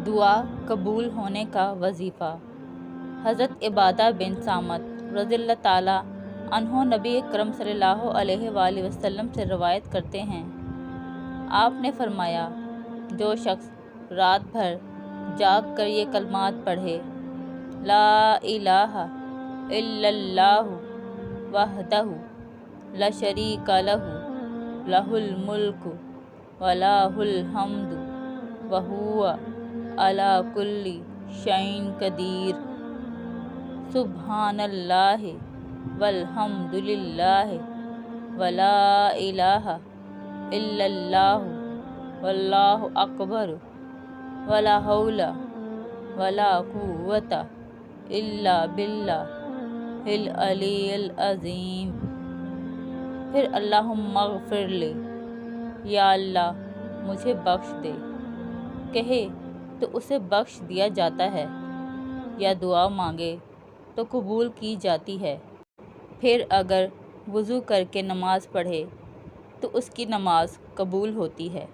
دعا قبول ہونے کا وظیفہ۔ حضرت عبادہ بن صامت رضی اللہ تعالیٰ عنہ نبی اکرم صلی اللہ علیہ وآلہ وسلم سے روایت کرتے ہیں، آپ نے فرمایا، جو شخص رات بھر جاگ کر یہ کلمات پڑھے، لا الہ الا اللہ وحدہ لا شریک لہ لہ الملک ولہ الحمد وہو علی کل شیء قدیر، سبحان اللہ والحمد للہ ولا الہ الا اللہ واللہ اکبر ولا حول ولا قوۃ الا باللہ العلی العظیم۔ پھر اللہم اغفر لی، یا اللہ مجھے بخش دے، کہے تو اسے بخش دیا جاتا ہے، یا دعا مانگے تو قبول کی جاتی ہے۔ پھر اگر وضو کر کے نماز پڑھے تو اس کی نماز قبول ہوتی ہے۔